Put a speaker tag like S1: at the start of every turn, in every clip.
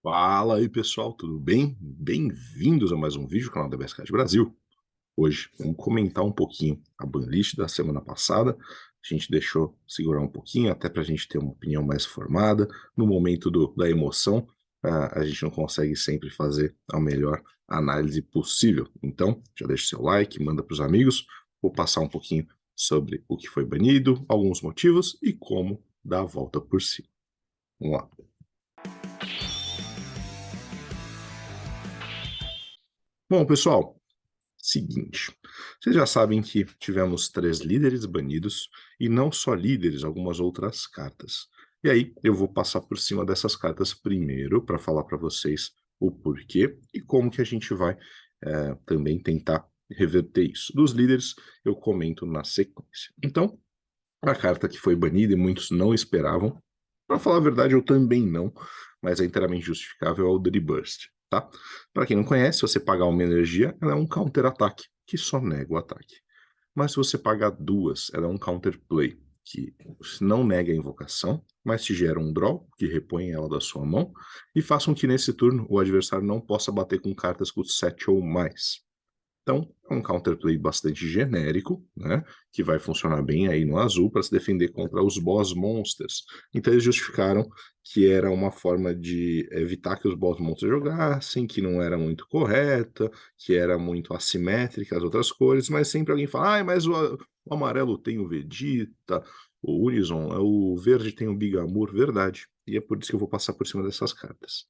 S1: Fala aí pessoal, tudo bem? Bem-vindos a mais um vídeo do canal da BSCast Brasil. Hoje vamos comentar um pouquinho a banlist da semana passada. A gente deixou segurar um pouquinho, até para a gente ter uma opinião mais formada. No momento da emoção, a gente não consegue sempre fazer a melhor análise possível. Então, já deixa seu like, manda para os amigos. Vou passar um pouquinho sobre o que foi banido, alguns motivos e como dar a volta por cima. Vamos lá. Bom, pessoal, seguinte, vocês já sabem que tivemos 3 líderes banidos, e não só líderes, algumas outras cartas. E aí, eu vou passar por cima dessas cartas primeiro, para falar para vocês o porquê, e como que a gente vai também tentar reverter isso. Dos líderes, eu comento na sequência. Então, a carta que foi banida e muitos não esperavam, para falar a verdade, eu também não, mas é inteiramente justificável, é o Dirty Burst, tá? Para quem não conhece, se você pagar uma energia, ela é um counter-ataque, que só nega o ataque. Mas se você pagar duas, ela é um counter-play, que não nega a invocação, mas te gera um draw, que repõe ela da sua mão, e faça com que nesse turno o adversário não possa bater com cartas com 7 ou mais. Então, é um counterplay bastante genérico, né, que vai funcionar bem aí no azul para se defender contra os boss monsters. Então eles justificaram que era uma forma de evitar que os boss monsters jogassem, que não era muito correta, que era muito assimétrica as outras cores, mas sempre alguém fala, mas o amarelo tem o Vegeta, o Unison, o verde tem o Bigamur, verdade. E é por isso que eu vou passar por cima dessas cartas.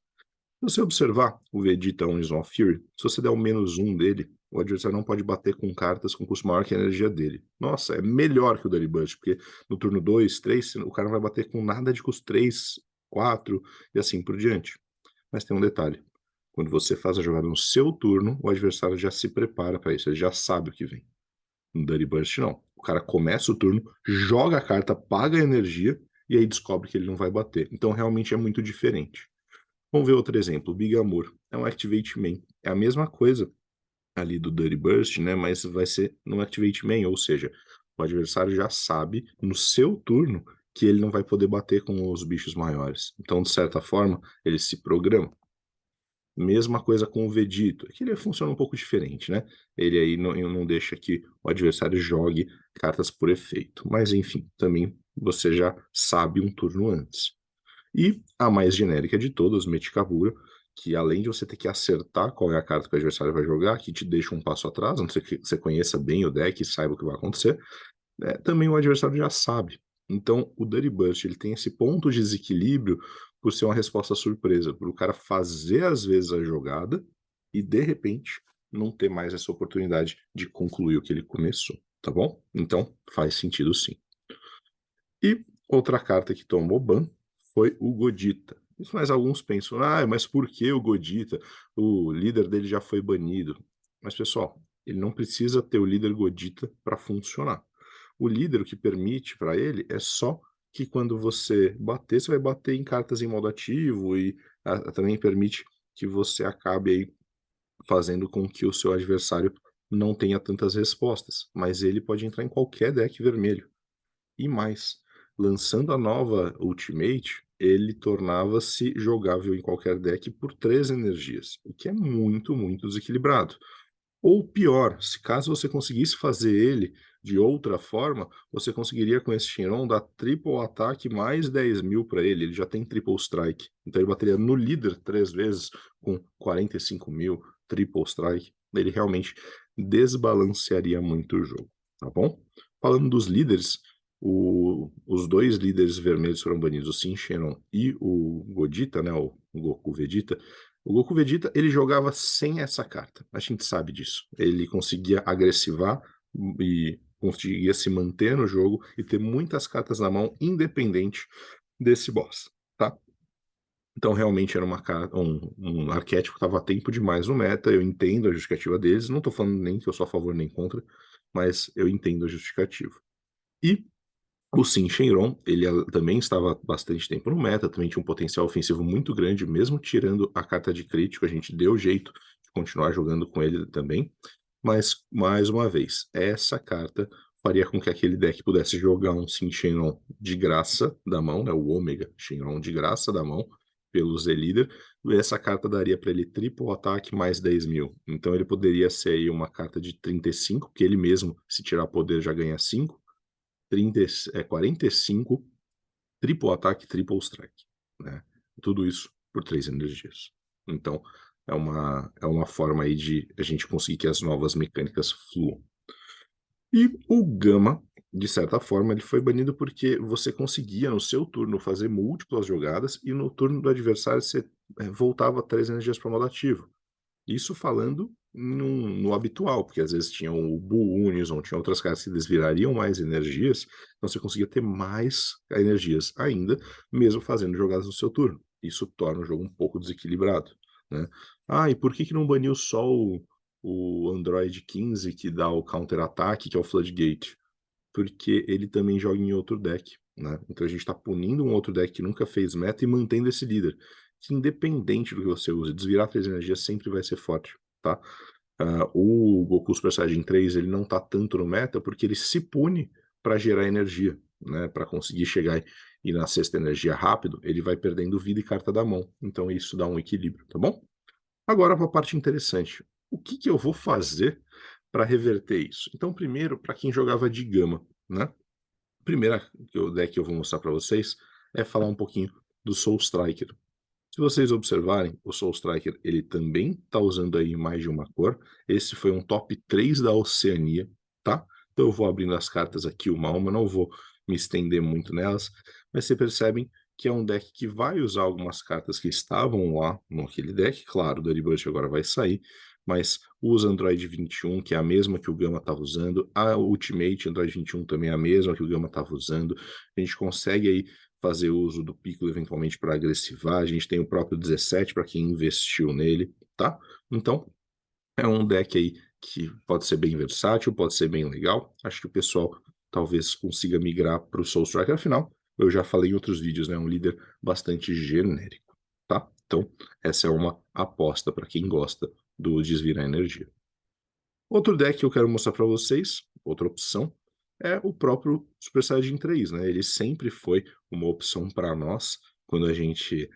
S1: Se você observar o Vegeta Unison of Fury, se você der o -1 dele, o adversário não pode bater com cartas com custo maior que a energia dele. Nossa, é melhor que o Dirty Burst, porque no turno 2, 3, o cara não vai bater com nada de custo 3, 4 e assim por diante. Mas tem um detalhe. Quando você faz a jogada no seu turno, o adversário já se prepara para isso, ele já sabe o que vem. No Dirty Burst, não. O cara começa o turno, joga a carta, paga a energia e aí descobre que ele não vai bater. Então realmente é muito diferente. Vamos ver outro exemplo, o Bigamur. É um Activate Main. É a mesma coisa ali do Dirty Burst, né? Mas vai ser no Activate Main, ou seja, o adversário já sabe no seu turno que ele não vai poder bater com os bichos maiores. Então, de certa forma, ele se programa. Mesma coisa com o Vegito, é que ele funciona um pouco diferente, né? Ele aí não deixa que o adversário jogue cartas por efeito. Mas enfim, também você já sabe um turno antes. E a mais genérica de todas, Metkabura, que além de você ter que acertar qual é a carta que o adversário vai jogar, que te deixa um passo atrás, a não ser que você conheça bem o deck e saiba o que vai acontecer, também o adversário já sabe. Então, o Dirty Burst ele tem esse ponto de desequilíbrio por ser uma resposta surpresa, por o cara fazer às vezes a jogada e de repente não ter mais essa oportunidade de concluir o que ele começou, tá bom? Então, faz sentido sim. E outra carta que tomou ban foi o Godita. Isso, mas alguns pensam, mas por que o Godita? O líder dele já foi banido. Mas, pessoal, ele não precisa ter o líder Godita para funcionar. O líder, o que permite para ele é só que quando você bater, você vai bater em cartas em modo ativo e também permite que você acabe aí fazendo com que o seu adversário não tenha tantas respostas. Mas ele pode entrar em qualquer deck vermelho. E mais, lançando a nova Ultimate, ele tornava-se jogável em qualquer deck por 3 energias, o que é muito, muito desequilibrado. Ou pior, se caso você conseguisse fazer ele de outra forma, você conseguiria com esse Shenron dar triple ataque mais 10.000 para ele. Ele já tem triple strike. Então ele bateria no líder 3 vezes com 45.000, triple strike. Ele realmente desbalancearia muito o jogo, tá bom? Falando dos líderes, os 2 líderes vermelhos foram banidos, o Shin Shenron e o Godita, né, o Goku Vegeta. O Goku Vegeta, ele jogava sem essa carta. A gente sabe disso. Ele conseguia agressivar e conseguia se manter no jogo e ter muitas cartas na mão, independente desse boss, tá? Então, realmente era um arquétipo que estava a tempo demais no meta. Eu entendo a justificativa deles. Não estou falando nem que eu sou a favor nem contra, mas eu entendo a justificativa. E o Shin Shenron, ele também estava bastante tempo no meta, também tinha um potencial ofensivo muito grande, mesmo tirando a carta de crítico, a gente deu jeito de continuar jogando com ele também. Mas, mais uma vez, essa carta faria com que aquele deck pudesse jogar um Shin Shenron de graça da mão, né, o Omega Shenron de graça da mão, pelo Z-Leader, essa carta daria para ele triplo ataque mais 10.000. Então ele poderia ser aí uma carta de 35, que ele mesmo, se tirar poder, já ganha 5. 45, triplo ataque, triple strike, né? Tudo isso por 3 energias. Então é uma forma aí de a gente conseguir que as novas mecânicas fluam. E o Gama, de certa forma, ele foi banido porque você conseguia no seu turno fazer múltiplas jogadas e no turno do adversário você voltava 3 energias para o modo ativo. Isso falando no habitual, porque às vezes tinha o Bull Unison, tinha outras cartas que desvirariam mais energias, então você conseguia ter mais energias ainda, mesmo fazendo jogadas no seu turno. Isso torna o jogo um pouco desequilibrado, né? E por que não baniu só o Android 15 que dá o counter-ataque, que é o Floodgate? Porque ele também joga em outro deck, né? Então a gente tá punindo um outro deck que nunca fez meta e mantendo esse líder, que independente do que você use, desvirar 3 energias sempre vai ser forte, tá? O Goku Super Saiyajin 3, ele não tá tanto no meta porque ele se pune para gerar energia, né? Para conseguir chegar e na sexta energia rápido, ele vai perdendo vida e carta da mão. Então isso dá um equilíbrio, tá bom? Agora para a parte interessante. O que eu vou fazer para reverter isso? Então, primeiro, para quem jogava de Gama, né? A primeira deck que eu vou mostrar para vocês é falar um pouquinho do Soul Striker. Se vocês observarem, o Soul Striker ele também está usando aí mais de uma cor. Esse foi um top 3 da Oceania, tá? Então eu vou abrindo as cartas aqui uma a uma, não vou me estender muito nelas, mas vocês percebem que é um deck que vai usar algumas cartas que estavam lá naquele deck. Claro, o Dirty Bush agora vai sair, mas usa Android 21, que é a mesma que o Gama estava usando. A Ultimate Android 21 também é a mesma que o Gama estava usando. A gente consegue aí fazer uso do Piccolo eventualmente para agressivar. A gente tem o próprio 17 para quem investiu nele, tá? Então, é um deck aí que pode ser bem versátil, pode ser bem legal. Acho que o pessoal talvez consiga migrar para o Soul Striker. Afinal, eu já falei em outros vídeos, né? Um líder bastante genérico, tá? Então, essa é uma aposta para quem gosta do desvirar energia. Outro deck que eu quero mostrar para vocês, outra opção, é o próprio Super Saiyajin 3, né? Ele sempre foi uma opção para nós quando a gente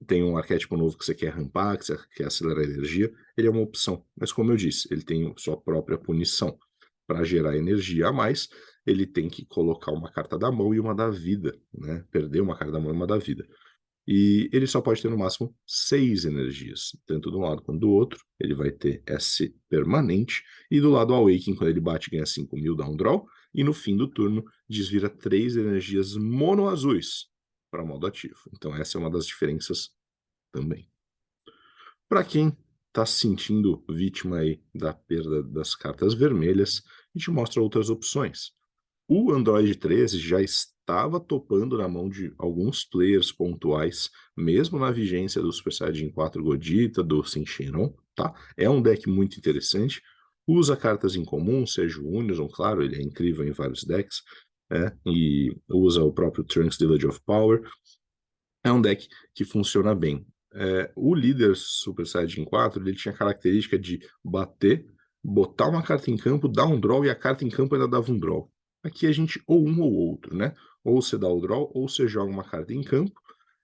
S1: tem um arquétipo novo que você quer rampar, que você quer acelerar a energia, ele é uma opção. Mas como eu disse, ele tem sua própria punição. Para gerar energia a mais, ele tem que colocar uma carta da mão e uma da vida, né? Perder uma carta da mão e uma da vida. E ele só pode ter no máximo 6 energias, tanto de um lado quanto do outro. Ele vai ter S permanente, e do lado Awakening, quando ele bate, ganha 5.000, dá um draw, e no fim do turno desvira 3 energias mono-azuis para modo ativo. Então essa é uma das diferenças também. Para quem está se sentindo vítima aí da perda das cartas vermelhas, a gente mostra outras opções. O Android 13 já estava topando na mão de alguns players pontuais, mesmo na vigência do Super Saiyajin 4 Godita, do Shenron, tá? É um deck muito interessante, usa cartas em comum, seja o Unison, claro, ele é incrível em vários decks, e usa o próprio Trunks Village of Power. É um deck que funciona bem. O líder Super Saiyajin 4, ele tinha a característica de bater, botar uma carta em campo, dar um draw, e a carta em campo ainda dava um draw. Aqui a gente ou um ou outro, né? Ou você dá o draw, ou você joga uma carta em campo.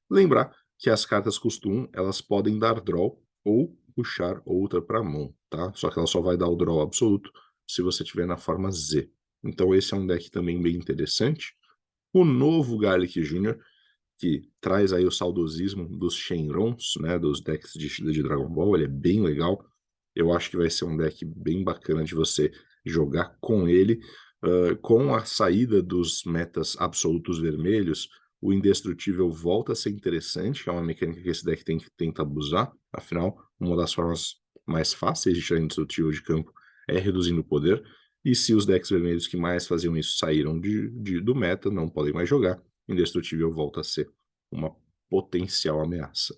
S1: Lembrar que as cartas custo 1, elas podem dar draw ou puxar outra para a mão, tá? Só que ela só vai dar o draw absoluto se você tiver na forma Z. Então esse é um deck também bem interessante. O novo Garlic Jr., que traz aí o saudosismo dos Shenrons, né, dos decks de Dragon Ball, ele é bem legal. Eu acho que vai ser um deck bem bacana de você jogar com ele. Com a saída dos metas absolutos vermelhos, o indestrutível volta a ser interessante, que é uma mecânica que esse deck tenta abusar. Afinal, uma das formas mais fáceis de tirar indestrutível de campo é reduzindo o poder. E se os decks vermelhos que mais faziam isso saíram do meta, não podem mais jogar, indestrutível volta a ser uma potencial ameaça.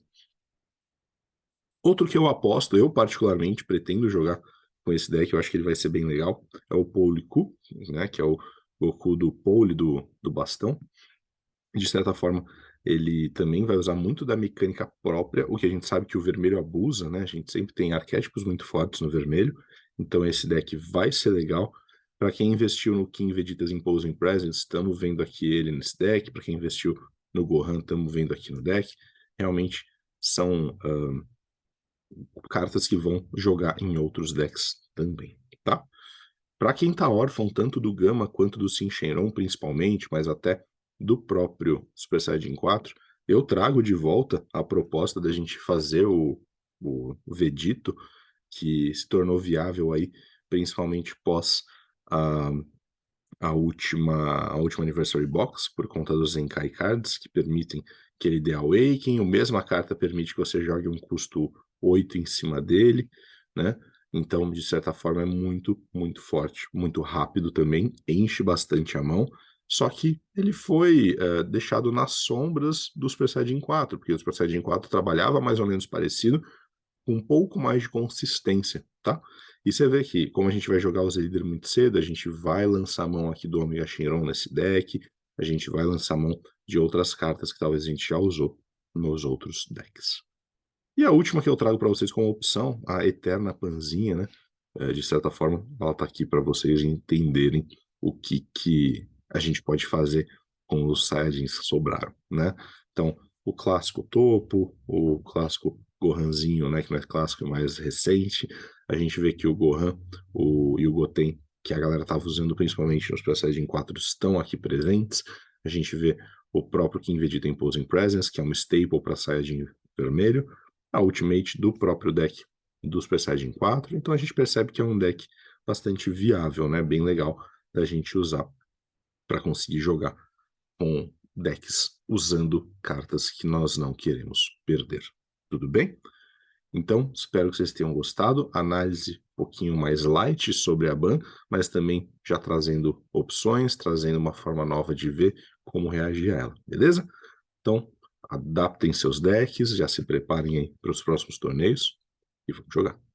S1: Outro que eu aposto, eu particularmente pretendo jogar com esse deck, eu acho que ele vai ser bem legal, é o Poliku, né, que é o Goku do Pole do bastão. De certa forma, ele também vai usar muito da mecânica própria, o que a gente sabe que o vermelho abusa, né? A gente sempre tem arquétipos muito fortes no vermelho, então esse deck vai ser legal. Para quem investiu no King Vegeta's Imposing Presence, estamos vendo aqui ele nesse deck. Para quem investiu no Gohan, estamos vendo aqui no deck. realmente são cartas que vão jogar em outros decks também, tá? Para quem tá órfão tanto do Gama quanto do Shinron principalmente, mas até do próprio Super Saiyajin 4, eu trago de volta a proposta da gente fazer o Vegito, que se tornou viável aí, principalmente pós a, a última Anniversary Box, por conta dos Zenkai Cards, que permitem que ele dê Awaken, a mesma carta permite que você jogue um custo 8 em cima dele, né? Então, de certa forma, é muito, muito forte, muito rápido também, enche bastante a mão, só que ele foi deixado nas sombras do Super Saiyajin 4, porque o Super Saiyajin 4 trabalhava mais ou menos parecido, com um pouco mais de consistência, tá? E você vê que, como a gente vai jogar os líderes muito cedo, a gente vai lançar a mão aqui do Omega Shenron nesse deck, a gente vai lançar a mão de outras cartas que talvez a gente já usou nos outros decks. E a última que eu trago para vocês como opção, a Eterna Panzinha, né? De certa forma, ela tá aqui para vocês entenderem o que a gente pode fazer com os Saiyajins que sobraram, né? Então, o clássico topo, o clássico Gohanzinho, né? Que não é clássico, é mais recente. A gente vê que o Gohan e o Goten, que a galera tava usando principalmente nos Saiyajin 4, estão aqui presentes. A gente vê o próprio King Vegeta Imposing Presence, que é uma staple para Saiyajin vermelho, a Ultimate do próprio deck do Super Saiyajin 4, então a gente percebe que é um deck bastante viável, né? Bem legal da gente usar para conseguir jogar com decks usando cartas que nós não queremos perder. Tudo bem? Então, espero que vocês tenham gostado. Análise um pouquinho mais light sobre a ban, mas também já trazendo opções, trazendo uma forma nova de ver como reagir a ela, beleza? Então, adaptem seus decks, já se preparem aí para os próximos torneios e vamos jogar.